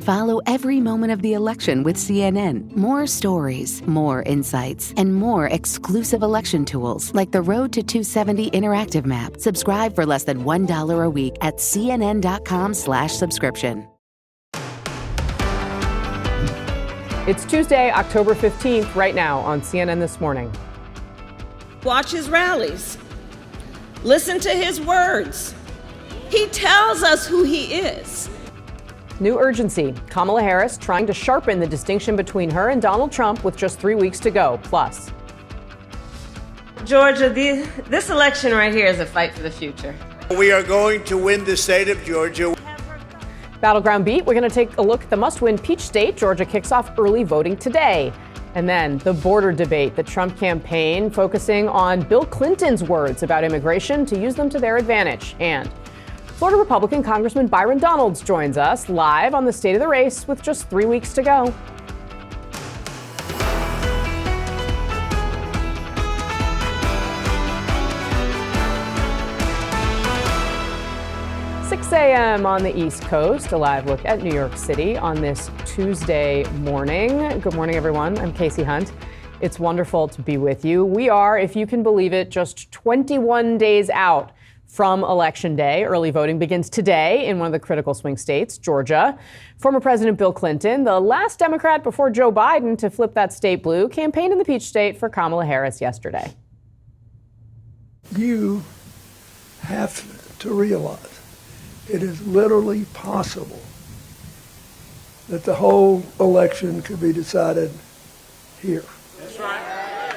Follow every moment of the election with CNN. More stories, more insights, and more exclusive election tools like the Road to 270 interactive map. Subscribe for less than $1 a week at cnn.com/subscription. It's Tuesday, October 15th, right now on CNN This Morning. Watch his rallies. Listen to his words. He tells us who he is. New urgency. Kamala Harris trying to sharpen the distinction between her and Donald Trump with just 3 weeks to go. Plus, Georgia, this election right here is a fight for the future. We are going to win the state of Georgia. Battleground Beat, we're going to take a look at the must-win Peach State. Georgia kicks off early voting today. And then the border debate, the Trump campaign focusing on Bill Clinton's words about immigration to use them to their advantage. And Florida Republican Congressman Byron Donalds joins us live on the state of the race with just 3 weeks to go. A.m. on the East Coast, a live look at New York City on this Tuesday morning. Good morning, everyone. I'm Casey Hunt. It's wonderful to be with you. We are, if you can believe it, just 21 days out from Election Day. Early voting begins today in one of the critical swing states, Georgia. Former President Bill Clinton, the last Democrat before Joe Biden to flip that state blue, campaigned in the Peach State for Kamala Harris yesterday. You have to realize it is literally possible that the whole election could be decided here. That's right.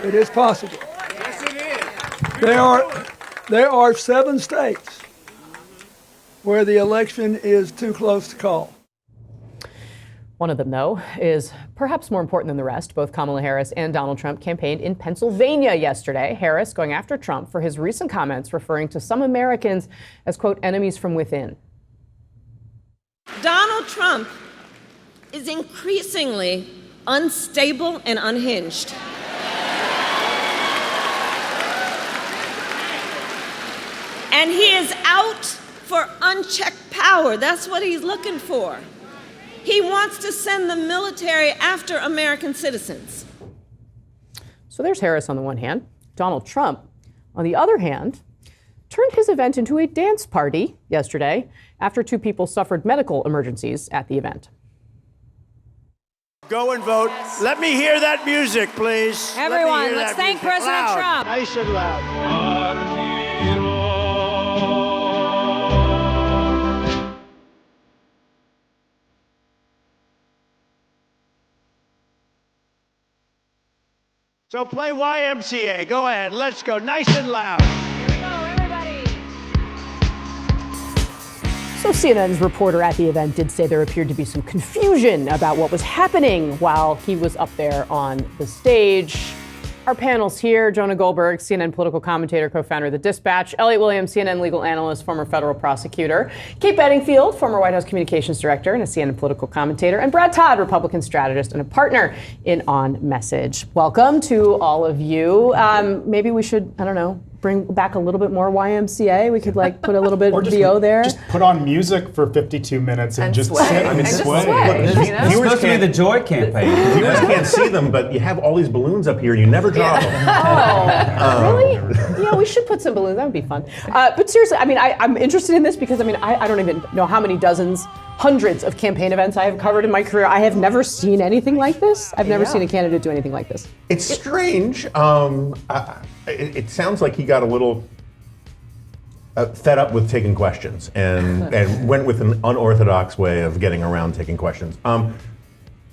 It is possible. Yes, it is. There are 7 states where the election is too close to call. One of them, though, is perhaps more important than the rest. Both Kamala Harris and Donald Trump campaigned in Pennsylvania yesterday. Harris going after Trump for his recent comments referring to some Americans as, quote, enemies from within. Donald Trump is increasingly unstable and unhinged. And he is out for unchecked power. That's what he's looking for. He wants to send the military after American citizens. So there's Harris on the one hand. Donald Trump, on the other hand, turned his event into a dance party yesterday after 2 people suffered medical emergencies at the event. Go and vote. Let me hear that music, please. Everyone, let's thank President Trump. Nice and loud. So play YMCA. Go ahead. Let's go. Nice and loud. Here we go, everybody. So CNN's reporter at the event did say there appeared to be some confusion about what was happening while he was up there on the stage. Our panel's here: Jonah Goldberg, CNN political commentator, co-founder of The Dispatch; Elliot Williams, CNN legal analyst, former federal prosecutor; Kate Bedingfield, former White House communications director and a CNN political commentator; and Brad Todd, Republican strategist and a partner in On Message. Welcome to all of you. Maybe we should, I don't know, bring back a little bit more YMCA. We could put a little bit of VO there. Just put on music for 52 minutes and just sway. sit and sway. Look, It's supposed to be the Joy campaign. Viewers can't see them, but you have all these balloons up here. You never drop them. Oh, really? Yeah, we should put some balloons. That would be fun. But seriously, I'm interested in this because, I don't even know how many dozens, hundreds of campaign events I have covered in my career. I have never seen anything like this. I've never seen a candidate do anything like this. It's strange. It sounds like he got a little fed up with taking questions and went with an unorthodox way of getting around taking questions.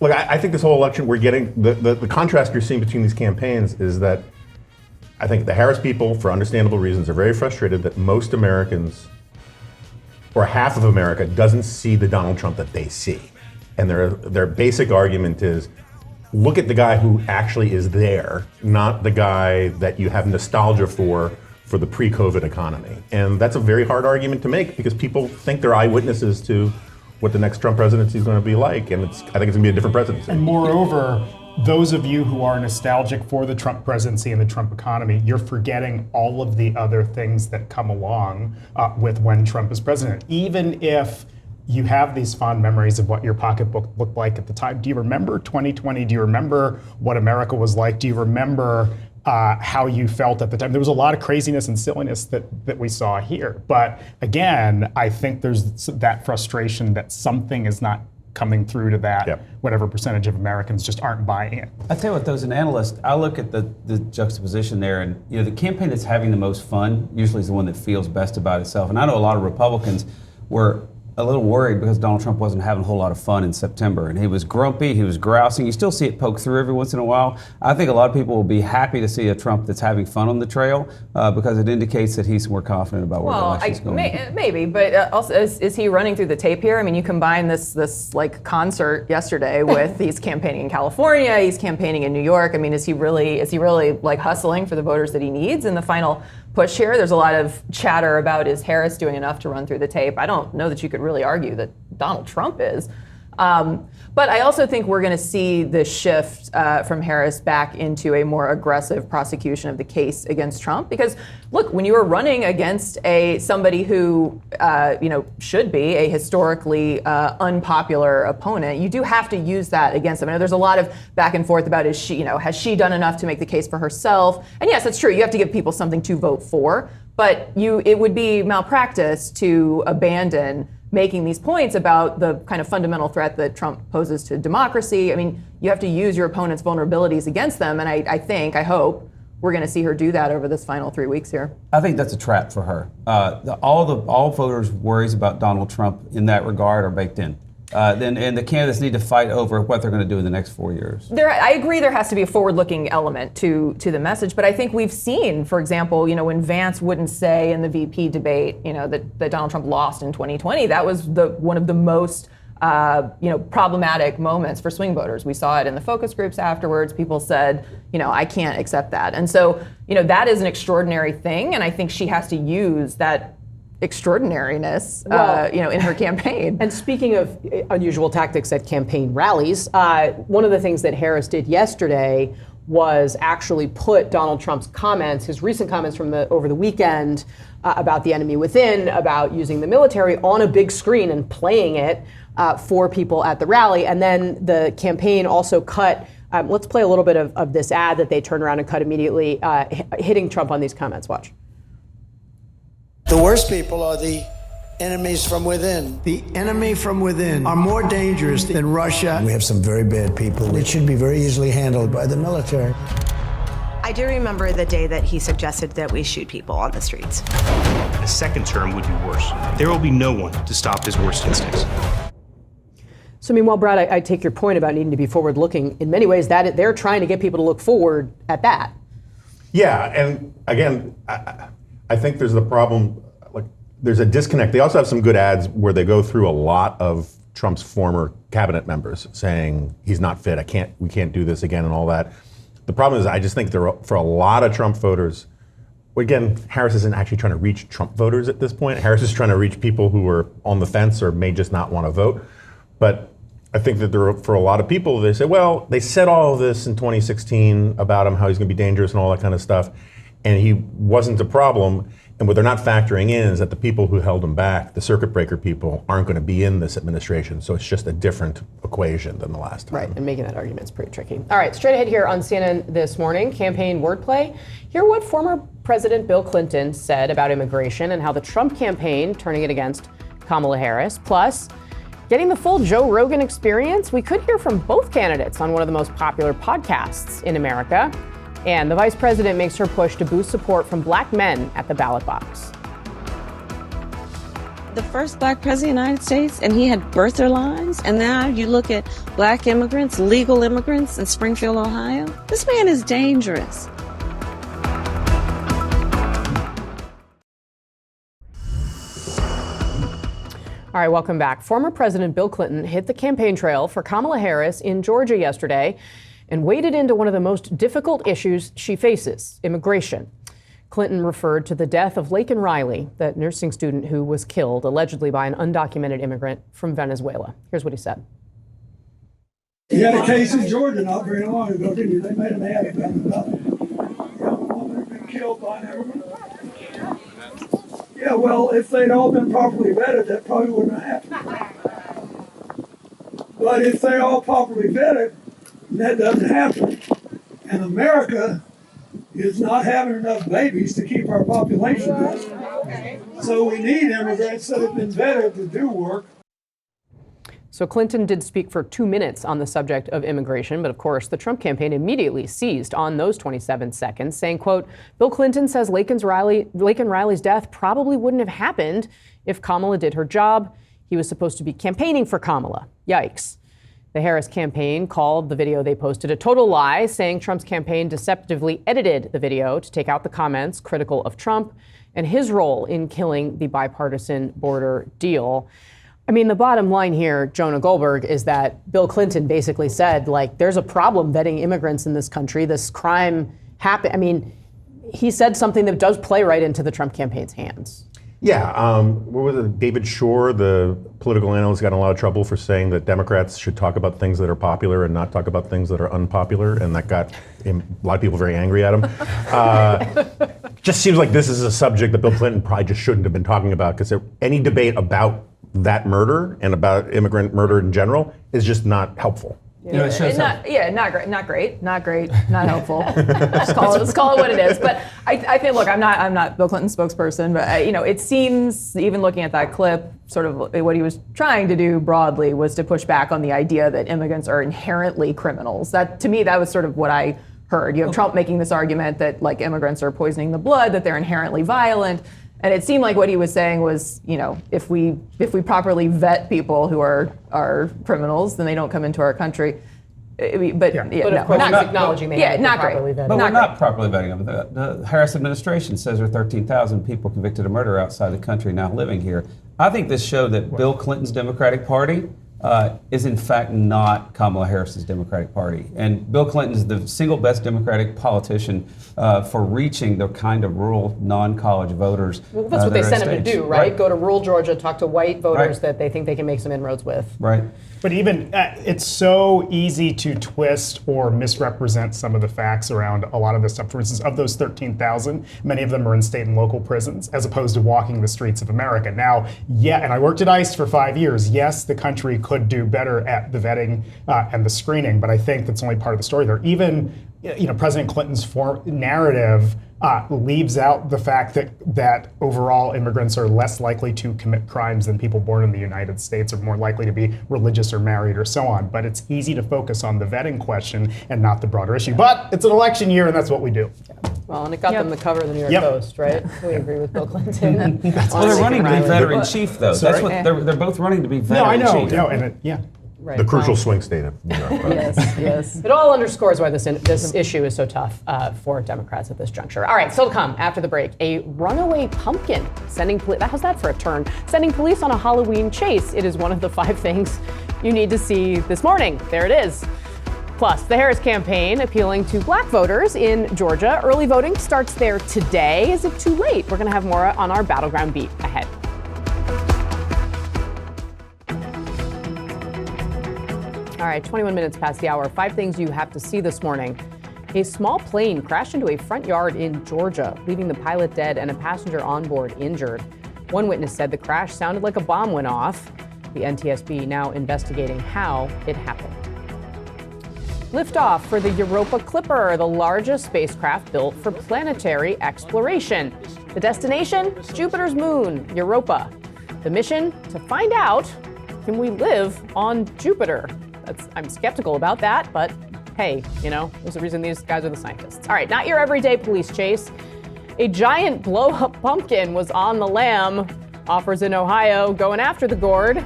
Look, I think this whole election, we're getting, the contrast you're seeing between these campaigns is that I think the Harris people, for understandable reasons, are very frustrated that most Americans, or half of America, doesn't see the Donald Trump that they see. And their basic argument is, look at the guy who actually is there, not the guy that you have nostalgia for the pre-COVID economy. And that's a very hard argument to make because people think they're eyewitnesses to what the next Trump presidency is going to be like, and I think it's going to be a different presidency. And moreover, those of you who are nostalgic for the Trump presidency and the Trump economy, you're forgetting all of the other things that come along with when Trump is president. Even if you have these fond memories of what your pocketbook looked like at the time. Do you remember 2020? Do you remember what America was like? Do you remember how you felt at the time? There was a lot of craziness and silliness that we saw here. But again, I think there's that frustration that something is not coming through to that, whatever percentage of Americans just aren't buying it. I tell you what, though, as an analyst, I look at the juxtaposition there, and the campaign that's having the most fun usually is the one that feels best about itself. And I know a lot of Republicans were a little worried because Donald Trump wasn't having a whole lot of fun in September, and he was grumpy, he was grousing. You still see it poke through every once in a while. I think a lot of people will be happy to see a Trump that's having fun on the trail because it indicates that he's more confident about where the election's going. Maybe, but also is he running through the tape here? I mean, you combine this like concert yesterday with he's campaigning in California, he's campaigning in New York. I mean, is he really like hustling for the voters that he needs in the final push here? There's a lot of chatter about is Harris doing enough to run through the tape. I don't know that you could really argue that Donald Trump is. But I also think we're going to see the shift from Harris back into a more aggressive prosecution of the case against Trump. Because look, when you are running against somebody who should be a historically unpopular opponent, you do have to use that against them. I know there's a lot of back and forth about has she done enough to make the case for herself? And yes, that's true. You have to give people something to vote for. But it would be malpractice to abandon making these points about the kind of fundamental threat that Trump poses to democracy. I mean, you have to use your opponent's vulnerabilities against them, and I hope we're going to see her do that over this final 3 weeks here. I think that's a trap for her. All voters' worries about Donald Trump in that regard are baked in. And the candidates need to fight over what they're going to do in the next 4 years. I agree there has to be a forward-looking element to the message, but I think we've seen, for example, when Vance wouldn't say in the VP debate, that Donald Trump lost in 2020, that was one of the most problematic moments for swing voters. We saw it in the focus groups afterwards. People said, I can't accept that. And so, that is an extraordinary thing, and I think she has to use that extraordinariness, in her campaign. And speaking of unusual tactics at campaign rallies, one of the things that Harris did yesterday was actually put Donald Trump's comments, his recent comments from over the weekend about the enemy within, about using the military, on a big screen and playing it for people at the rally. And then the campaign also cut, let's play a little bit of this ad that they turned around and cut immediately, hitting Trump on these comments. Watch. The worst people are the enemies from within. The enemy from within are more dangerous than Russia. We have some very bad people. It should be very easily handled by the military. I do remember the day that he suggested that we shoot people on the streets. A second term would be worse. There will be no one to stop his worst instincts. So, meanwhile, Brad, I take your point about needing to be forward-looking. In many ways, that they're trying to get people to look forward at that. Yeah, and again, I think there's the problem, there's a disconnect. They also have some good ads where they go through a lot of Trump's former cabinet members saying he's not fit, we can't do this again and all that. The problem is I just think for a lot of Trump voters, again, Harris isn't actually trying to reach Trump voters at this point. Harris is trying to reach people who are on the fence or may just not want to vote. But I think that for a lot of people, they say, well, they said all of this in 2016 about him, how he's going to be dangerous and all that kind of stuff. And he wasn't a problem. And what they're not factoring in is that the people who held him back, the circuit breaker people, aren't going to be in this administration. So it's just a different equation than the last time. Right, and making that argument is pretty tricky. All right, straight ahead here on CNN this morning, campaign wordplay. Hear what former President Bill Clinton said about immigration and how the Trump campaign turning it against Kamala Harris. Plus, getting the full Joe Rogan experience, we could hear from both candidates on one of the most popular podcasts in America. And the vice president makes her push to boost support from black men at the ballot box. The first black president of the United States, and he had birther lines. And now you look at black immigrants, legal immigrants in Springfield, Ohio. This man is dangerous. All right, welcome back. Former President Bill Clinton hit the campaign trail for Kamala Harris in Georgia yesterday and waded into one of the most difficult issues she faces, immigration. Clinton referred to the death of Laken Riley, that nursing student who was killed allegedly by an undocumented immigrant from Venezuela. Here's what he said. You had a case in Georgia not very long ago, didn't you? They made an ad about it. A woman had been killed by an immigrant. Yeah, well, if they'd all been properly vetted, that probably wouldn't have happened. But if they're all properly vetted, that doesn't happen. And America is not having enough babies to keep our population up. So we need immigrants that have been vetted to do work. So Clinton did speak for 2 minutes on the subject of immigration, but of course the Trump campaign immediately seized on those 27 seconds, saying, quote, Bill Clinton says Laken Riley's death probably wouldn't have happened if Kamala did her job. He was supposed to be campaigning for Kamala. Yikes. The Harris campaign called the video they posted a total lie, saying Trump's campaign deceptively edited the video to take out the comments critical of Trump and his role in killing the bipartisan border deal. I mean, the bottom line here, Jonah Goldberg, is that Bill Clinton basically said, like, there's a problem vetting immigrants in this country. This crime happened. I mean, he said something that does play right into the Trump campaign's hands. Yeah, what was it? David Shore, the political analyst, got in a lot of trouble for saying that Democrats should talk about things that are popular and not talk about things that are unpopular, and that got a lot of people very angry at him. Just seems like this is a subject that Bill Clinton probably just shouldn't have been talking about, because any debate about that murder and about immigrant murder in general is just not helpful. Not great, not helpful. Let's call it what it is. But I think, look, I'm not Bill Clinton's spokesperson, but it seems, even looking at that clip, sort of what he was trying to do broadly was to push back on the idea that immigrants are inherently criminals. That, to me, that was sort of what I heard. You have Trump making this argument that, like, immigrants are poisoning the blood, that they're inherently violent. And it seemed like what he was saying was, if we properly vet people who are criminals, then they don't come into our country. But of course, he's acknowledging they haven't been properly vetted. But we're not properly vetting them. The Harris administration says there are 13,000 people convicted of murder outside the country now living here. I think this showed that Bill Clinton's Democratic Party is in fact not Kamala Harris's Democratic Party. And Bill Clinton is the single best Democratic politician for reaching the kind of rural, non-college voters. Well, that's what they sent him to do, right? Go to rural Georgia, talk to white voters that they think they can make some inroads with. Right. But even, it's so easy to twist or misrepresent some of the facts around a lot of this stuff. For instance, of those 13,000, many of them are in state and local prisons, as opposed to walking the streets of America. Now, and I worked at ICE for 5 years. Yes, the country could do better at the vetting and the screening, but I think that's only part of the story there. Even, President Clinton's narrative leaves out the fact that overall immigrants are less likely to commit crimes than people born in the United States, or more likely to be religious or married or so on. But it's easy to focus on the vetting question and not the broader issue. But it's an election year, and that's what we do. Well, and it got them the cover of the New York Post, right? We agree with Bill Clinton. Well, they're running to be veteran-in-chief, though. That's what they're both running to be veteran-in-chief. No, I know, Right. The crucial swing state of New York. Yes. It all underscores why this issue is so tough for Democrats at this juncture. All right, still to come after the break. A runaway pumpkin sending police. How's that for a turn? Sending police on a Halloween chase. It is one of the 5 things you need to see this morning. There it is. Plus, the Harris campaign appealing to black voters in Georgia. Early voting starts there today. Is it too late? We're going to have more on our Battleground Beat ahead. All right, 21 minutes past the hour. 5 things you have to see this morning. A small plane crashed into a front yard in Georgia, leaving the pilot dead and a passenger on board injured. One witness said the crash sounded like a bomb went off. The NTSB now investigating how it happened. Liftoff for the Europa Clipper, the largest spacecraft built for planetary exploration. The destination? Jupiter's moon, Europa. The mission? To find out, can we live on Jupiter? I'm skeptical about that, but hey, there's a reason these guys are the scientists. All right, not your everyday police chase. A giant blow-up pumpkin was on the lam. Offers in Ohio going after the gourd.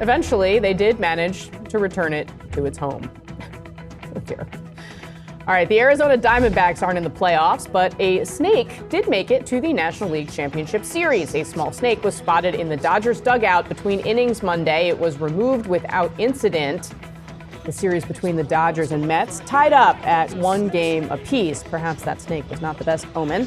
Eventually, they did manage to return it to its home. Oh dear. All right, the Arizona Diamondbacks aren't in the playoffs, but a snake did make it to the National League Championship Series. A small snake was spotted in the Dodgers dugout between innings Monday. It was removed without incident. The series between the Dodgers and Mets tied up at 1 game apiece. Perhaps that snake was not the best omen.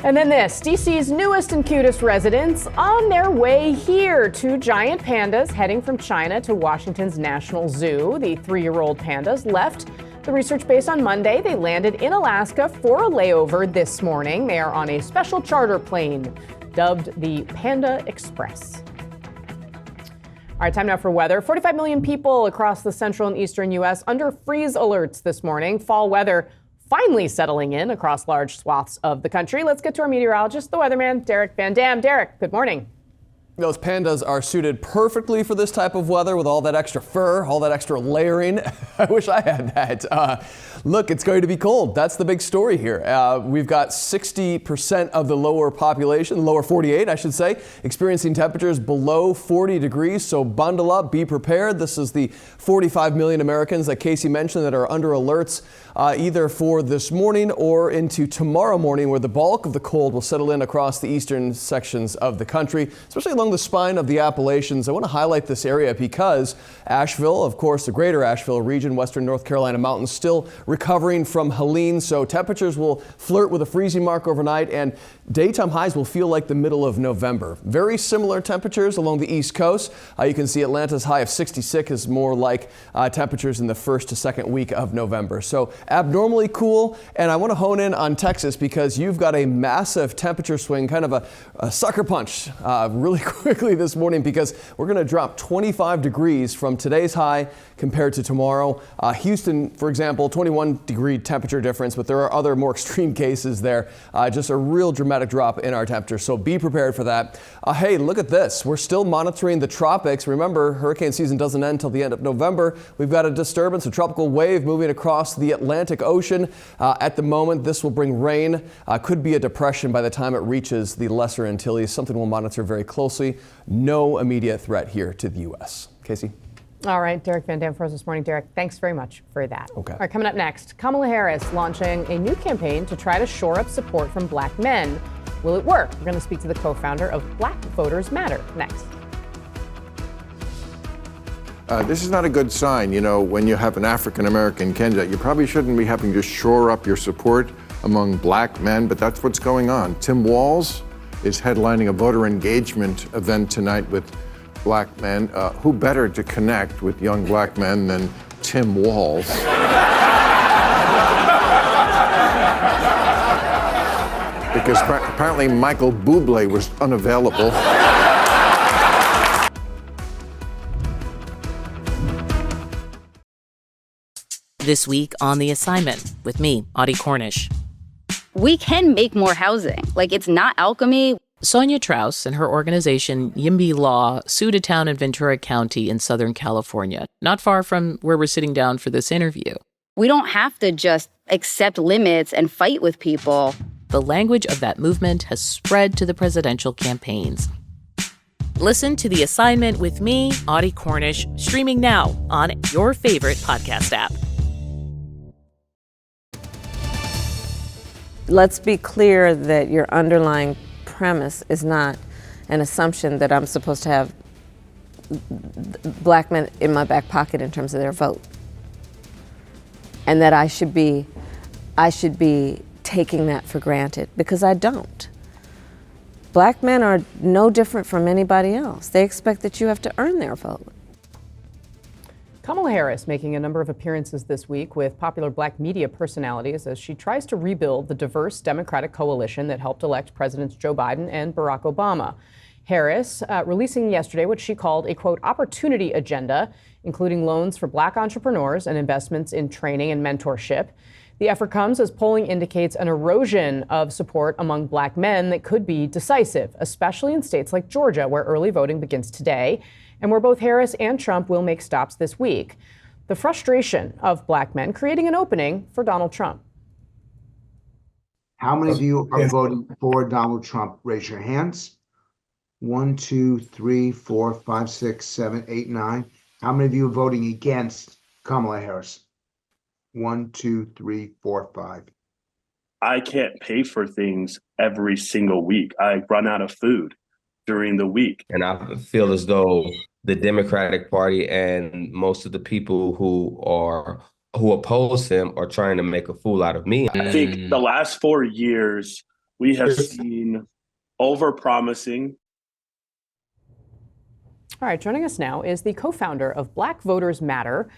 And then this, DC's newest and cutest residents on their way here. 2 giant pandas heading from China to Washington's National Zoo. The 3-year-old pandas left the research base on Monday. They landed in Alaska for a layover this morning. They are on a special charter plane dubbed the Panda Express. All right, time now for weather. 45 million people across the central and eastern U.S. under freeze alerts this morning. Fall weather finally settling in across large swaths of the country. Let's get to our meteorologist, the weatherman, Derek Van Dam. Derek, good morning. Those pandas are suited perfectly for this type of weather with all that extra fur, all that extra layering. I wish I had that. Look, it's going to be cold. That's the big story here. We've got 60% of the lower population, lower 48, I should say, experiencing temperatures below 40 degrees. So bundle up, be prepared. This is the 45 million Americans that Casey mentioned that are under alerts either for this morning or into tomorrow morning, where the bulk of the cold will settle in across the eastern sections of the country, especially along the spine of the Appalachians. I want to highlight this area because Asheville, of course, the greater Asheville region, western North Carolina mountains, still recovering from Helene, so temperatures will flirt with a freezing mark overnight, and daytime highs will feel like the middle of November. Very similar temperatures along the East Coast. You can see Atlanta's high of 66 is more like temperatures in the first to second week of November. So abnormally cool, and I want to hone in on Texas because you've got a massive temperature swing, kind of a sucker punch really quickly this morning, because we're going to drop 25 degrees from today's high compared to tomorrow. Houston, for example, 21-degree temperature difference, but there are other more extreme cases there. Just a real dramatic drop in our temperature, so be prepared for that. Hey, look at this. We're still monitoring the tropics. Remember, hurricane season doesn't end until the end of November. We've got a disturbance, a tropical wave moving across the Atlantic Ocean. At the moment, this will bring rain. Could be a depression by the time it reaches the Lesser Antilles, something we'll monitor very closely. No immediate threat here to the U.S. Casey? All right, Derek Van Dam for us this morning. Derek, thanks very much for that. Okay. All right, coming up next, Kamala Harris launching a new campaign to try to shore up support from black men. Will it work? We're going to speak to the co-founder of Black Voters Matter next. This is not a good sign. You know, when you have an African-American candidate, you probably shouldn't be having to shore up your support among black men, but that's what's going on. Tim Walz is headlining a voter engagement event tonight with black men. Who better to connect with young black men than Tim Walz? Because apparently Michael Bublé was unavailable. This week on The Assignment with me, Audie Cornish. We can make more housing. Like, it's not alchemy. Sonia Traus and her organization, YIMBY Law, sued a town in Ventura County in Southern California, not far from where we're sitting down for this interview. We don't have to just accept limits and fight with people. The language of that movement has spread to the presidential campaigns. Listen to The Assignment with me, Audie Cornish, streaming now on your favorite podcast app. Let's be clear that your underlying premise is not an assumption that I'm supposed to have black men in my back pocket in terms of their vote, and that I should be taking that for granted, because I don't. Black men are no different from anybody else. They expect that you have to earn their vote. Kamala Harris making a number of appearances this week with popular black media personalities as she tries to rebuild the diverse Democratic coalition that helped elect Presidents Joe Biden and Barack Obama. Harris releasing yesterday what she called a, quote, opportunity agenda, including loans for black entrepreneurs and investments in training and mentorship. The effort comes as polling indicates an erosion of support among black men that could be decisive, especially in states like Georgia, where early voting begins today, and where both Harris and Trump will make stops this week. The frustration of black men creating an opening for Donald Trump. How many of you are voting for Donald Trump? Raise your hands. 1, 2, 3, 4, 5, 6, 7, 8, 9. How many of you are voting against Kamala Harris? 1, 2, 3, 4, 5. I can't pay for things every single week. I run out of food during the week. And I feel as though the Democratic Party and most of the people who oppose him are trying to make a fool out of me. I think the last 4 years, we have seen over-promising. All right, joining us now is the co-founder of Black Voters Matter,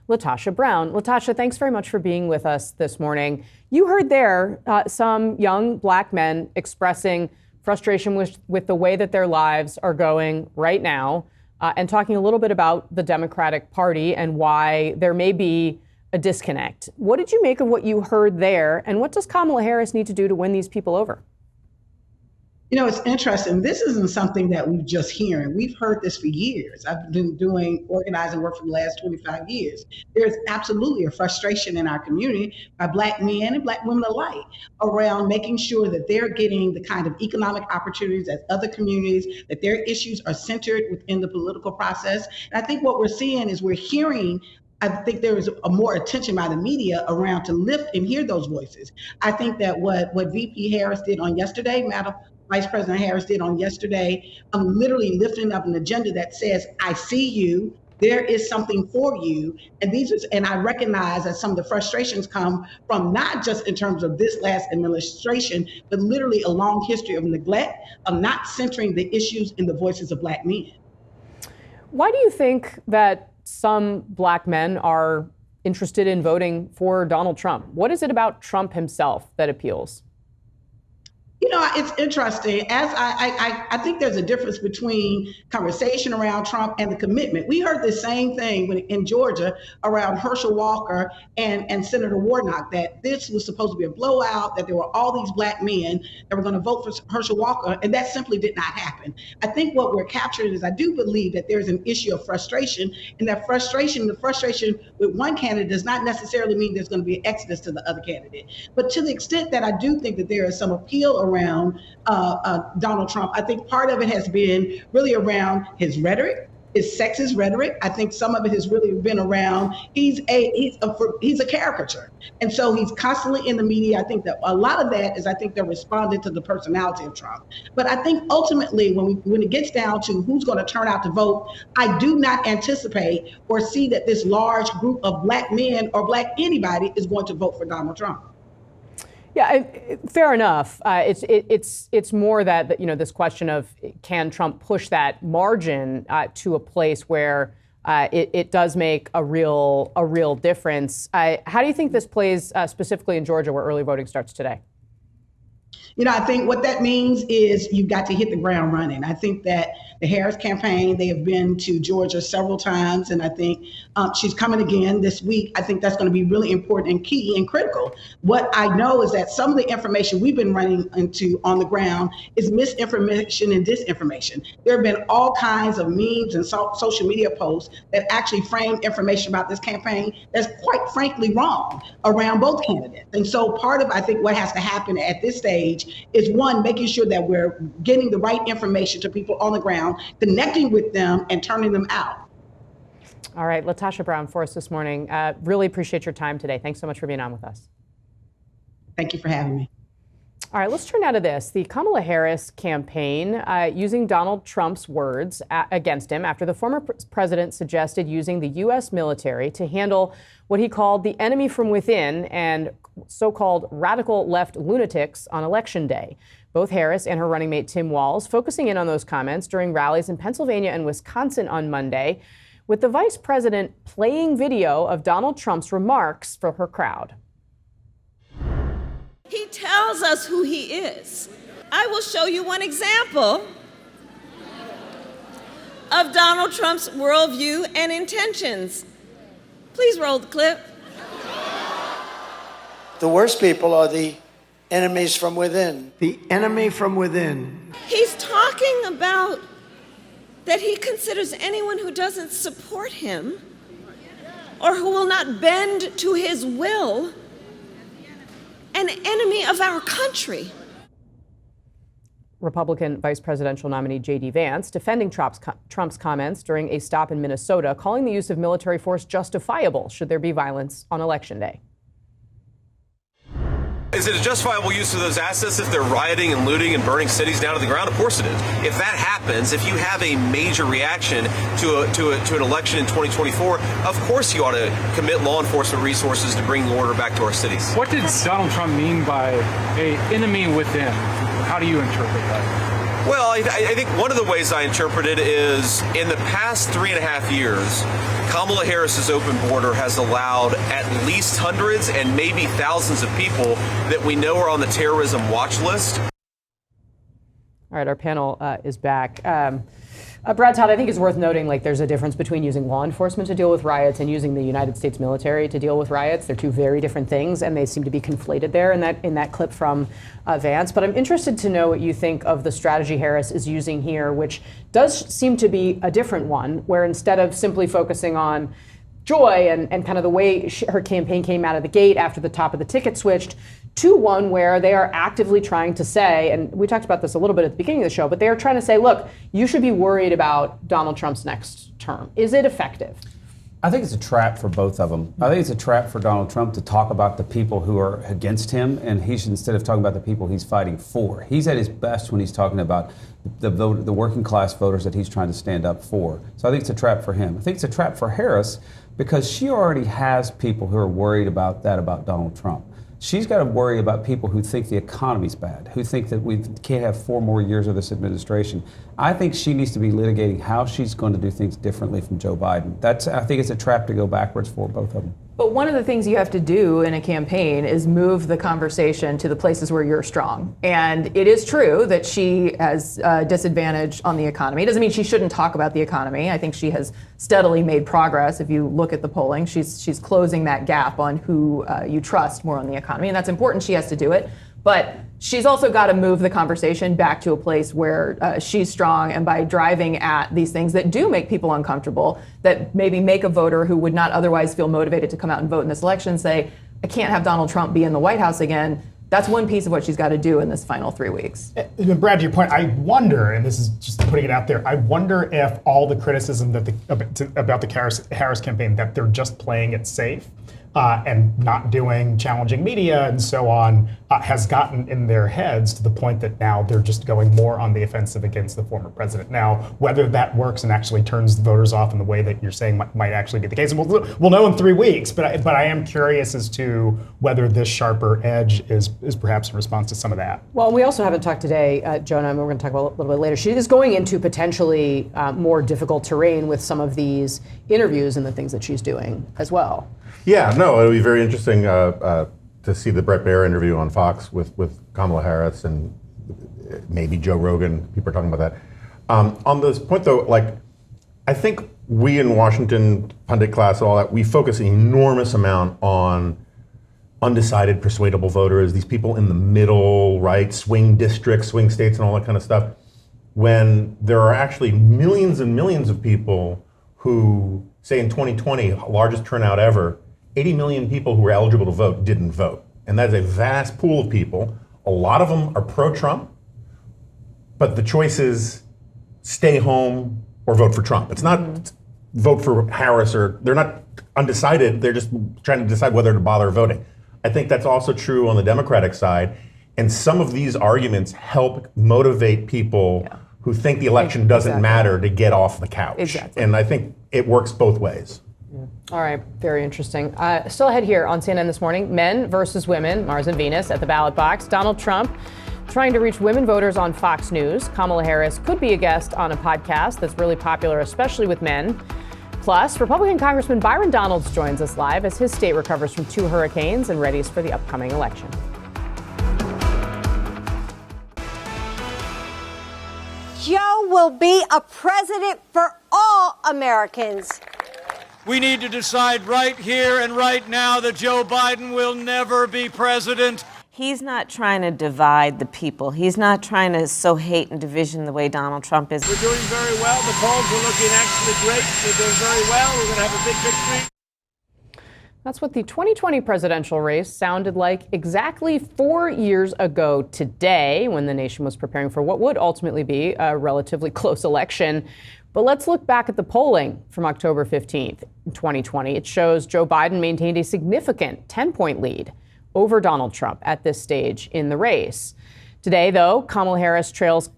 LaTosha Brown. LaTosha, thanks very much for being with us this morning. You heard there some young black men expressing frustration with the way that their lives are going right now. and talking a little bit about the Democratic Party and why there may be a disconnect. What did you make of what you heard there, and what does Kamala Harris need to do to win these people over? You know, it's interesting. This isn't something that we're just hearing. We've heard this for years. I've been doing organizing work for the last 25 years. There's absolutely a frustration in our community by Black men and Black women alike around making sure that they're getting the kind of economic opportunities as other communities, that their issues are centered within the political process. And I think what we're seeing is we're hearing, I think there is a more attention by the media around to lift and hear those voices. I think that what VP Harris did on yesterday, Madam Vice President Harris did on yesterday, literally lifting up an agenda that says, I see you, there is something for you. And I recognize that some of the frustrations come from not just in terms of this last administration, but literally a long history of neglect, of not centering the issues in the voices of Black men. Why do you think that some Black men are interested in voting for Donald Trump? What is it about Trump himself that appeals? You know, it's interesting. As I think there's a difference between conversation around Trump and the commitment. We heard the same thing in Georgia around Herschel Walker and Senator Warnock, that this was supposed to be a blowout, that there were all these Black men that were going to vote for Herschel Walker, and that simply did not happen. I think what we're capturing is I do believe that there's an issue of frustration, and that frustration, the frustration with one candidate does not necessarily mean there's going to be an exodus to the other candidate. But to the extent that I do think that there is some appeal around Donald Trump, I think part of it has been really around his rhetoric, his sexist rhetoric. I think some of it has really been around he's a caricature, and so he's constantly in the media. I think that a lot of that is they're responding to the personality of Trump. But I think ultimately, when it gets down to who's going to turn out to vote, I do not anticipate or see that this large group of Black men or Black anybody is going to vote for Donald Trump. Yeah, fair enough. It's more that this question of can Trump push that margin to a place where it does make a real difference. How do you think this plays specifically in Georgia, where early voting starts today? You know, I think what that means is you've got to hit the ground running. I think that the Harris campaign, they have been to Georgia several times, and I think she's coming again this week. I think that's going to be really important and key and critical. What I know is that some of the information we've been running into on the ground is misinformation and disinformation. There have been all kinds of memes and social media posts that actually frame information about this campaign that's quite frankly wrong around both candidates. And so part of, I think, what has to happen at this stage is, one, making sure that we're getting the right information to people on the ground, connecting with them and turning them out. All right, Latasha Brown for us this morning. Really appreciate your time today. Thanks so much for being on with us. Thank you for having me. All right, let's turn now to this. The Kamala Harris campaign using Donald Trump's words against him after the former president suggested using the U.S. military to handle what he called the enemy from within and so-called radical left lunatics on Election Day. Both Harris and her running mate Tim Walz focusing in on those comments during rallies in Pennsylvania and Wisconsin on Monday, with the vice president playing video of Donald Trump's remarks for her crowd. He tells us who he is. I will show you one example of Donald Trump's worldview and intentions. Please roll the clip. The worst people are the enemies from within. The enemy from within. He's talking about that he considers anyone who doesn't support him or who will not bend to his will an enemy of our country. Republican vice presidential nominee J.D. Vance defending Trump's comments during a stop in Minnesota, calling the use of military force justifiable should there be violence on Election Day. Is it a justifiable use of those assets if they're rioting and looting and burning cities down to the ground? Of course it is. If that happens, if you have a major reaction to an election in 2024, of course you ought to commit law enforcement resources to bring order back to our cities. What did Donald Trump mean by an enemy within? How do you interpret that? Well, I think one of the ways I interpret it is in the past 3.5 years, Kamala Harris's open border has allowed at least hundreds and maybe thousands of people that we know are on the terrorism watch list. All right, our panel is back. Brad Todd, I think it's worth noting, like, there's a difference between using law enforcement to deal with riots and using the United States military to deal with riots. They're two very different things, and they seem to be conflated there in that clip from Vance. But I'm interested to know what you think of the strategy Harris is using here, which does seem to be a different one, where instead of simply focusing on joy and kind of the way her campaign came out of the gate after the top of the ticket switched, to one where they are actively trying to say, and we talked about this a little bit at the beginning of the show, but they are trying to say, look, you should be worried about Donald Trump's next term. Is it effective? I think it's a trap for both of them. I think it's a trap for Donald Trump to talk about the people who are against him, and he should, instead of talking about the people he's fighting for. He's at his best when he's talking about the working class voters that he's trying to stand up for. So I think it's a trap for him. I think it's a trap for Harris because she already has people who are worried about Donald Trump. She's got to worry about people who think the economy's bad, who think that we can't have 4 more years of this administration. I think she needs to be litigating how she's going to do things differently from Joe Biden. I think it's a trap to go backwards for both of them. But one of the things you have to do in a campaign is move the conversation to the places where you're strong. And it is true that she has a disadvantage on the economy. It doesn't mean she shouldn't talk about the economy. I think she has steadily made progress. If you look at the polling, she's closing that gap on who you trust more on the economy. And that's important. She has to do it. But she's also got to move the conversation back to a place where she's strong, and by driving at these things that do make people uncomfortable, that maybe make a voter who would not otherwise feel motivated to come out and vote in this election say, I can't have Donald Trump be in the White House again. That's one piece of what she's got to do in this final 3 weeks. Brad, to your point, I wonder, and this is just putting it out there, I wonder if all the criticism about the Harris campaign, that they're just playing it safe and not doing challenging media and so on, has gotten in their heads to the point that now they're just going more on the offensive against the former president. Now, whether that works and actually turns the voters off in the way that you're saying might actually be the case, and we'll know in 3 weeks, but I am curious as to whether this sharper edge is perhaps in response to some of that. Well, we also haven't talked today, Jonah, and we're going to talk about a little bit later. She is going into potentially more difficult terrain with some of these interviews and the things that she's doing as well. Yeah, no, it'll be very interesting to see the Bret Baier interview on Fox with Kamala Harris and maybe Joe Rogan. People are talking about that. On this point, though, like, I think we in Washington, pundit class and all that, we focus an enormous amount on undecided, persuadable voters, these people in the middle, right, swing districts, swing states, and all that kind of stuff, when there are actually millions and millions of people who, say in 2020, largest turnout ever, 80 million people who were eligible to vote didn't vote. And that is a vast pool of people. A lot of them are pro-Trump, but the choice is stay home or vote for Trump. It's not vote for Harris, or they're not undecided, they're just trying to decide whether to bother voting. I think that's also true on the Democratic side. And some of these arguments help motivate people who think the election doesn't matter to get off the couch. Exactly. And I think it works both ways. All right, very interesting. Still ahead here on CNN this morning, men versus women, Mars and Venus at the ballot box. Donald Trump trying to reach women voters on Fox News. Kamala Harris could be a guest on a podcast that's really popular, especially with men. Plus, Republican Congressman Byron Donalds joins us live as his state recovers from 2 hurricanes and readies for the upcoming election. Joe will be a president for all Americans. We need to decide right here and right now that Joe Biden will never be president. He's not trying to divide the people. He's not trying to sow hate and division the way Donald Trump is. We're doing very well. The polls are looking actually great. We're doing very well. We're going to have a big victory. That's what the 2020 presidential race sounded like exactly 4 years ago today, when the nation was preparing for what would ultimately be a relatively close election. But let's look back at the polling from October 15th in 2020. It shows Joe Biden maintained a significant 10-point lead over Donald Trump at this stage in the race. Today, though, Trump trails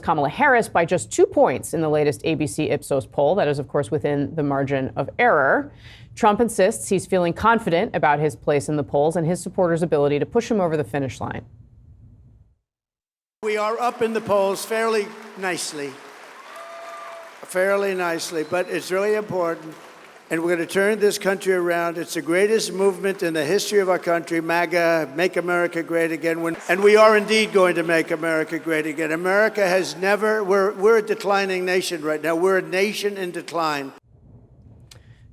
Kamala Harris by just 2 points in the latest ABC Ipsos poll. That is, of course, within the margin of error. Trump insists he's feeling confident about his place in the polls and his supporters' ability to push him over the finish line. We are up in the polls fairly nicely, but it's really important And we're going to turn this country around. It's the greatest movement in the history of our country, MAGA, Make America Great Again. And we are indeed going to make America great again. America has never, we're a declining nation right now. We're a nation in decline.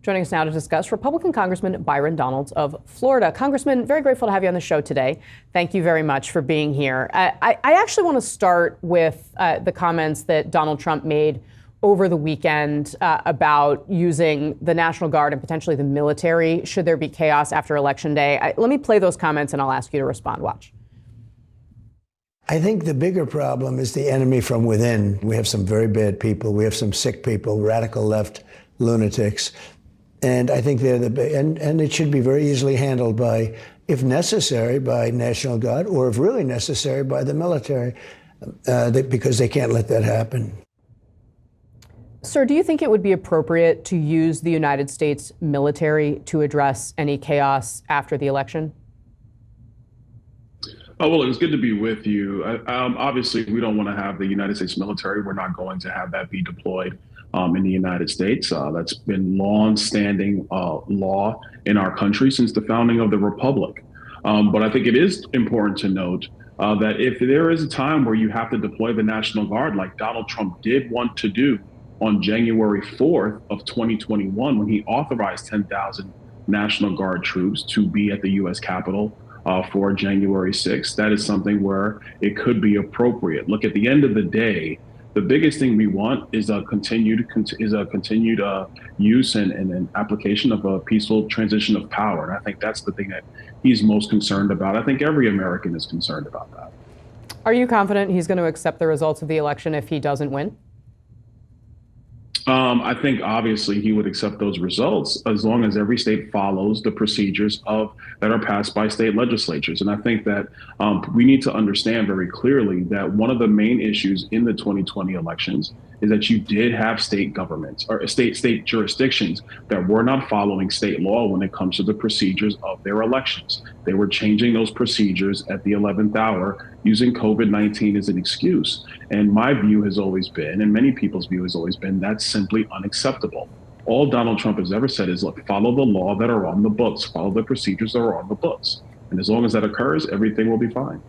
Joining us now to discuss, Republican Congressman Byron Donalds of Florida. Congressman, very grateful to have you on the show today. Thank you very much for being here. I actually want to start with the comments that Donald Trump made over the weekend about using the National Guard and potentially the military should there be chaos after Election Day. Let me play those comments and I'll ask you to respond. Watch. I think the bigger problem is the enemy from within. We have some very bad people. We have some sick people, radical left lunatics. And I think they're and it should be very easily handled by, if necessary, by National Guard, or if really necessary, by the military, because they can't let that happen. Sir, do you think it would be appropriate to use the United States military to address any chaos after the election? Oh, well, it was good to be with you. Obviously, we don't want to have the United States military. We're not going to have that be deployed in the United States. That's been long-standing law in our country since the founding of the Republic. But I think it is important to note that if there is a time where you have to deploy the National Guard, like Donald Trump did want to do on January 4th of 2021, when he authorized 10,000 National Guard troops to be at the U.S. Capitol for January 6th, that is something where it could be appropriate. Look, at the end of the day, the biggest thing we want is a continued use and an application of a peaceful transition of power. And I think that's the thing that he's most concerned about. I think every American is concerned about that. Are you confident he's going to accept the results of the election if he doesn't win? I think obviously he would accept those results as long as every state follows the procedures that are passed by state legislatures. And I think that we need to understand very clearly that one of the main issues in the 2020 elections is that you did have state governments or state jurisdictions that were not following state law when it comes to the procedures of their elections. They were changing those procedures at the 11th hour using COVID-19 as an excuse. And my view has always been, and many people's view has always been, that's simply unacceptable. All Donald Trump has ever said is, look, follow the law that are on the books, follow the procedures that are on the books. And as long as that occurs, everything will be fine.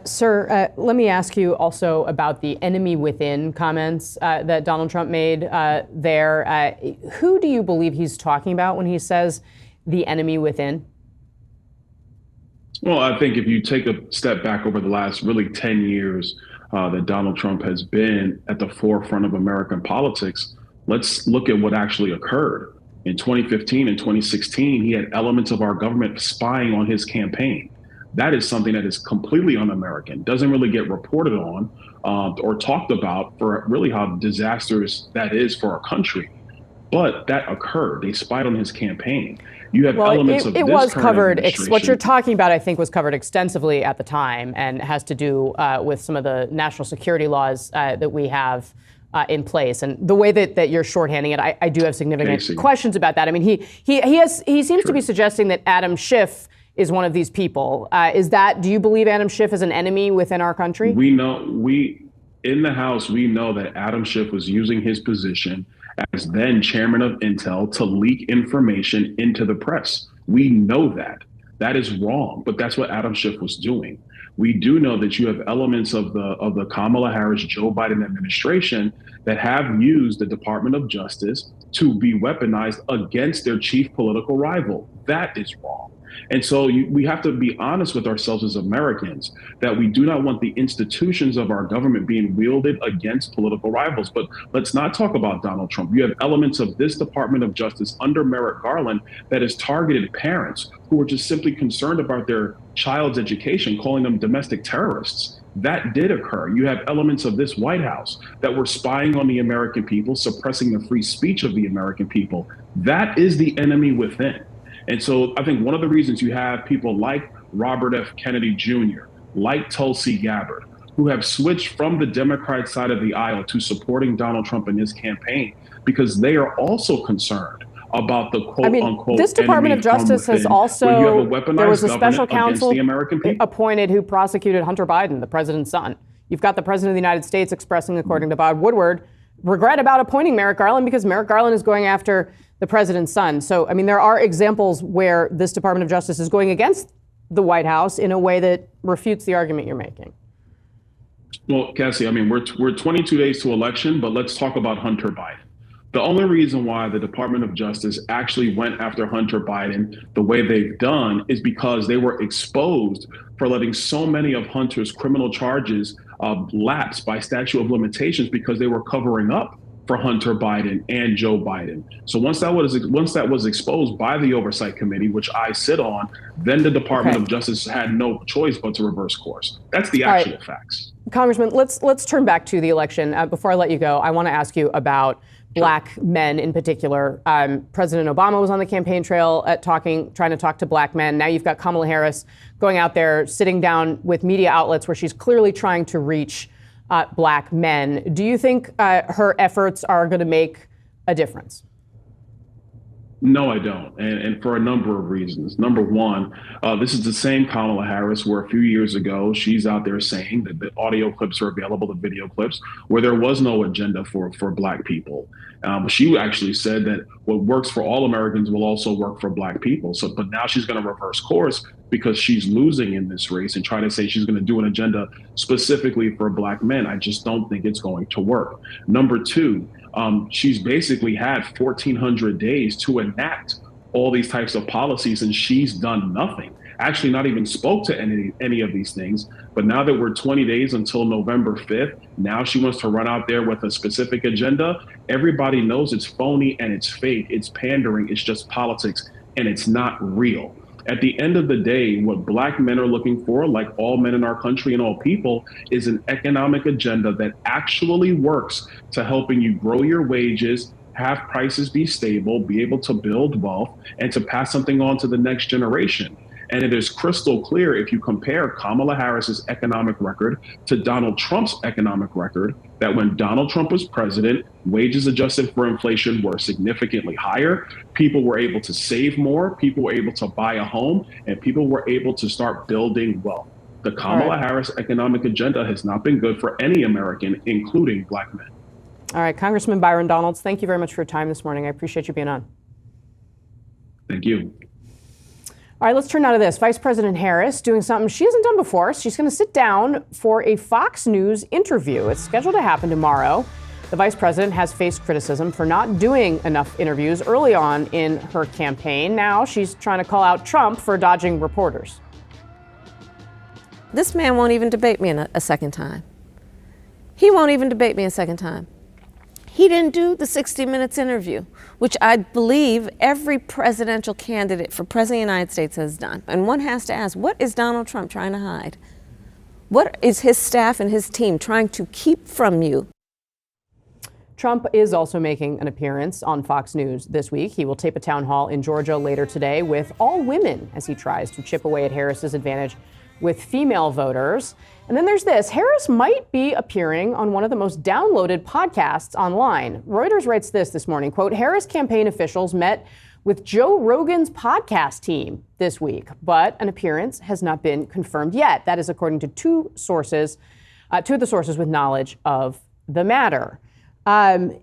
Sir, let me ask you also about the enemy within comments that Donald Trump made there. Who do you believe he's talking about when he says the enemy within? Well, I think if you take a step back over the last really 10 years that Donald Trump has been at the forefront of American politics, let's look at what actually occurred. In 2015 and 2016, he had elements of our government spying on his campaign. That is something that is completely un-American, doesn't really get reported on or talked about for really how disastrous that is for our country. But that occurred. They spied on his campaign. You have elements of this current administration. It was covered. What you're talking about, I think, was covered extensively at the time and has to do with some of the national security laws that we have in place. And the way that you're shorthanding it, I do have significant questions about that. I mean, he seems to be suggesting that Adam Schiff is one of these people. Do you believe Adam Schiff is an enemy within our country? In the House, we know that Adam Schiff was using his position as then chairman of Intel to leak information into the press. We know that. That is wrong, but that's what Adam Schiff was doing. We do know that you have elements of the Kamala Harris, Joe Biden administration that have used the Department of Justice to be weaponized against their chief political rival. That is wrong. And so we have to be honest with ourselves as Americans that we do not want the institutions of our government being wielded against political rivals. But let's not talk about Donald Trump. You have elements of this Department of Justice under Merrick Garland that has targeted parents who are just simply concerned about their child's education, calling them domestic terrorists. That did occur. You have elements of this White House that were spying on the American people, suppressing the free speech of the American people. That is the enemy within. And so I think one of the reasons you have people like Robert F. Kennedy Jr., like Tulsi Gabbard, who have switched from the Democrat side of the aisle to supporting Donald Trump in his campaign, because they are also concerned about the quote unquote. This Department of Justice has also, there was a special counsel appointed who prosecuted Hunter Biden, the president's son. You've got the president of the United States expressing, according to Bob Woodward, regret about appointing Merrick Garland because Merrick Garland is going after the president's son. So, I mean, there are examples where this Department of Justice is going against the White House in a way that refutes the argument you're making. Well, Cassie, I mean, we're 22 days to election, but let's talk about Hunter Biden. The only reason why the Department of Justice actually went after Hunter Biden the way they've done is because they were exposed for letting so many of Hunter's criminal charges lapse by statute of limitations because they were covering up for Hunter Biden and Joe Biden. So once that was exposed by the Oversight Committee, which I sit on, then the Department of Justice had no choice but to reverse course. That's the actual facts. Congressman, let's turn back to the election. Before I let you go, I want to ask you about Black men in particular. President Obama was on the campaign trail trying to talk to Black men. Now you've got Kamala Harris going out there, sitting down with media outlets where she's clearly trying to reach Black men. Do you think her efforts are going to make a difference? No, I don't. And for a number of reasons. Number one, this is the same Kamala Harris where a few years ago, she's out there saying that the audio clips are available, the video clips, where there was no agenda for Black people. She actually said that what works for all Americans will also work for Black people. But now she's going to reverse course because she's losing in this race and try to say she's going to do an agenda specifically for Black men. I just don't think it's going to work. Number two, she's basically had 1,400 days to enact all these types of policies, and she's done nothing. Actually, not even spoke to any of these things. But now that we're 20 days until November 5th, now she wants to run out there with a specific agenda. Everybody knows it's phony and it's fake. It's pandering. It's just politics, and it's not real. At the end of the day, what Black men are looking for, like all men in our country and all people, is an economic agenda that actually works to helping you grow your wages, have prices be stable, be able to build wealth, and to pass something on to the next generation. And it is crystal clear if you compare Kamala Harris's economic record to Donald Trump's economic record, that when Donald Trump was president, wages adjusted for inflation were significantly higher. People were able to save more, people were able to buy a home, and people were able to start building wealth. The Kamala Harris economic agenda has not been good for any American, including Black men. All right, Congressman Byron Donalds, thank you very much for your time this morning. I appreciate you being on. Thank you. All right, let's turn now to this. Vice President Harris doing something she hasn't done before. She's going to sit down for a Fox News interview. It's scheduled to happen tomorrow. The vice president has faced criticism for not doing enough interviews early on in her campaign. Now she's trying to call out Trump for dodging reporters. This man won't even debate me a second time. He won't even debate me a second time. He didn't do the 60 Minutes interview, which I believe every presidential candidate for president of the United States has done. And one has to ask, what is Donald Trump trying to hide? What is his staff and his team trying to keep from you? Trump is also making an appearance on Fox News this week. He will tape a town hall in Georgia later today with all women as he tries to chip away at Harris's advantage with female voters. And then there's this. Harris might be appearing on one of the most downloaded podcasts online. Reuters writes this morning, quote, Harris campaign officials met with Joe Rogan's podcast team this week, but an appearance has not been confirmed yet. That is according to two of the sources with knowledge of the matter.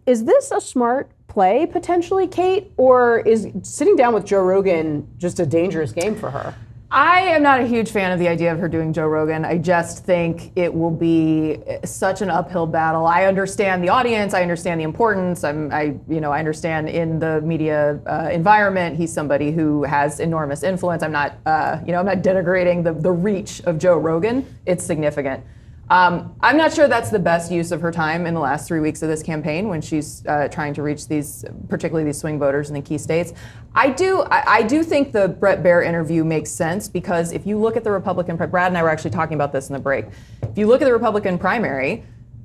Is this a smart play potentially, Kate, or is sitting down with Joe Rogan just a dangerous game for her? I am not a huge fan of the idea of her doing Joe Rogan. I just think it will be such an uphill battle. I understand the audience. I understand the importance. I understand in the media environment, he's somebody who has enormous influence. I'm not denigrating the reach of Joe Rogan. It's significant. I'm not sure that's the best use of her time in the last 3 weeks of this campaign when she's trying to reach particularly these swing voters in the key states. I do think the Bret Baier interview makes sense because if you look at the Republican, Brad and I were actually talking about this in the break. If you look at the Republican primary,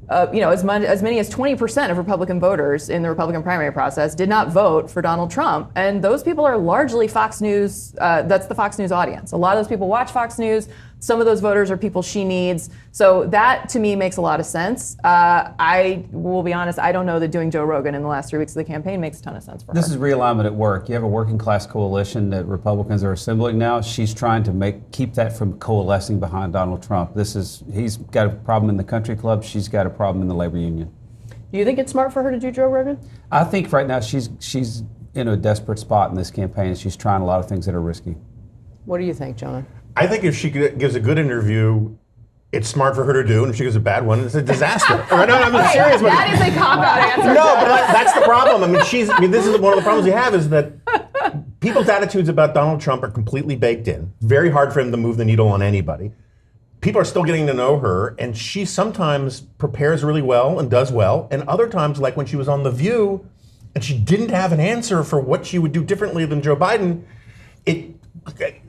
as many as 20% of Republican voters in the Republican primary process did not vote for Donald Trump. And those people are largely Fox News. That's the Fox News audience. A lot of those people watch Fox News. Some of those voters are people she needs. So that, to me, makes a lot of sense. I will be honest, I don't know that doing Joe Rogan in the last 3 weeks of the campaign makes a ton of sense for her. This is realignment at work. You have a working class coalition that Republicans are assembling now. She's trying to keep that from coalescing behind Donald Trump. He's got a problem in the country club. She's got a problem in the labor union. Do you think it's smart for her to do Joe Rogan? I think right now she's in a desperate spot in this campaign, and she's trying a lot of things that are risky. What do you think, Jonah? I think if she gives a good interview, it's smart for her to do, and if she gives a bad one, it's a disaster. No, I'm serious. That is a cop-out answer. No, but that's the problem. I mean, this is one of the problems we have is that people's attitudes about Donald Trump are completely baked in. Very hard for him to move the needle on anybody. People are still getting to know her, and she sometimes prepares really well and does well, and other times, like when she was on The View, and she didn't have an answer for what she would do differently than Joe Biden,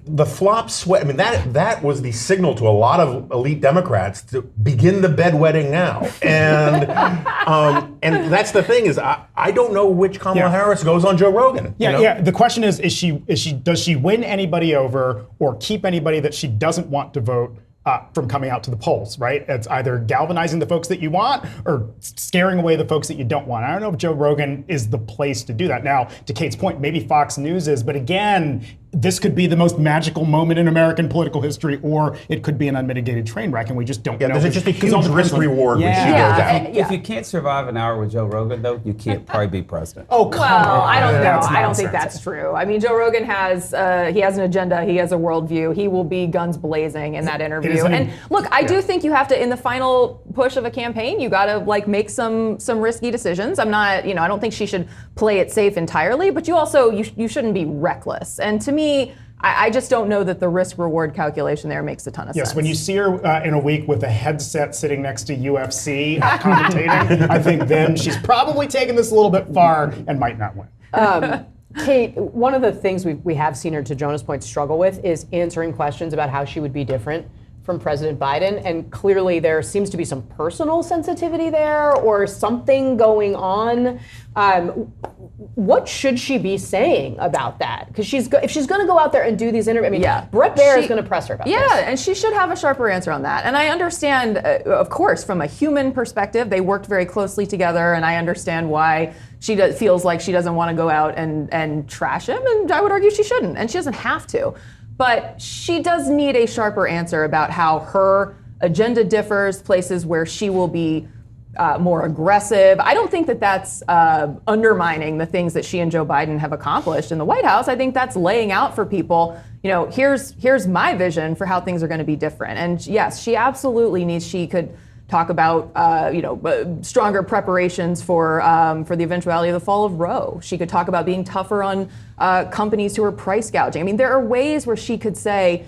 the flop sweat, I mean, that was the signal to a lot of elite Democrats to begin the bedwetting now. And that's the thing is, I don't know which Kamala Harris goes on Joe Rogan. Yeah. The question is does she win anybody over or keep anybody that she doesn't want to vote from coming out to the polls, right? It's either galvanizing the folks that you want or scaring away the folks that you don't want. I don't know if Joe Rogan is the place to do that. Now, to Kate's point, maybe Fox News is, but again, this could be the most magical moment in American political history, or it could be an unmitigated train wreck, and we just don't know. There's just a huge risk reward when she goes out. If you can't survive an hour with Joe Rogan, though, you can't probably be president. Oh, come Well, on. I don't know. That's I don't think nonsense. that's true. I mean, Joe Rogan has he has an agenda. He has a worldview. He will be guns blazing in that interview. And look, I do think you have to, in the final push of a campaign, you got to like make some risky decisions. I'm not, I don't think she should play it safe entirely, but you also you shouldn't be reckless. And to me, I just don't know that the risk-reward calculation there makes a ton of sense. Yes, when you see her in a week with a headset sitting next to UFC commentating, I think then she's probably taken this a little bit far and might not win. Kate, one of the things we have seen her, to Jonah's point, struggle with is answering questions about how she would be different from President Biden, and clearly there seems to be some personal sensitivity there or something going on. What should she be saying about that? Because if she's going to go out there and do these interviews, Brett Baier is going to press her about this. Yeah, and she should have a sharper answer on that. And I understand, of course, from a human perspective, they worked very closely together, and I understand why she feels like she doesn't want to go out and trash him, and I would argue she shouldn't, and she doesn't have to. But she does need a sharper answer about how her agenda differs, places where she will be more aggressive. I don't think that that's undermining the things that she and Joe Biden have accomplished in the White House. I think that's laying out for people, here's my vision for how things are going to be different. And yes, she absolutely she could talk about stronger preparations for the eventuality of the fall of Roe. She could talk about being tougher on companies who are price gouging. I mean, there are ways where she could say,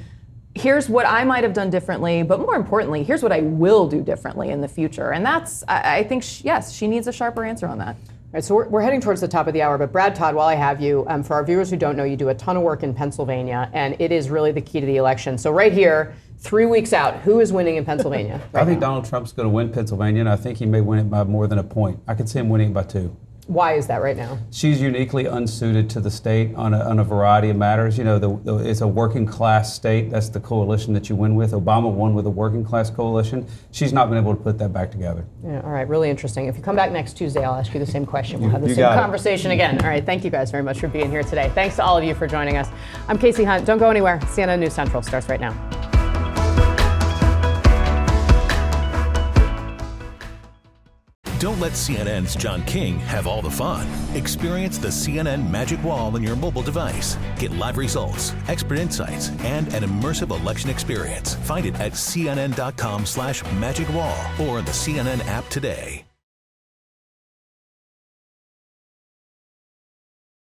here's what I might have done differently, but more importantly, here's what I will do differently in the future. And that's, I think, yes, she needs a sharper answer on that. All right, so we're heading towards the top of the hour, but Brad Todd, while I have you, for our viewers who don't know, you do a ton of work in Pennsylvania, and it is really the key to the election. So right here, 3 weeks out, who is winning in Pennsylvania? I think Donald Trump's going to win Pennsylvania, and I think he may win it by more than a point. I could see him winning it by 2. Why is that right now? She's uniquely unsuited to the state on a variety of matters. It's a working class state. That's the coalition that you win with. Obama won with a working class coalition. She's not been able to put that back together. Yeah, all right, really interesting. If you come back next Tuesday, I'll ask you the same question. We'll have the same conversation again. All right, thank you guys very much for being here today. Thanks to all of you for joining us. I'm Casey Hunt. Don't go anywhere. CNN News Central starts right now. Don't let CNN's John King have all the fun. Experience the CNN Magic Wall on your mobile device. Get live results, expert insights, and an immersive election experience. Find it at cnn.com/magicwall or the CNN app today.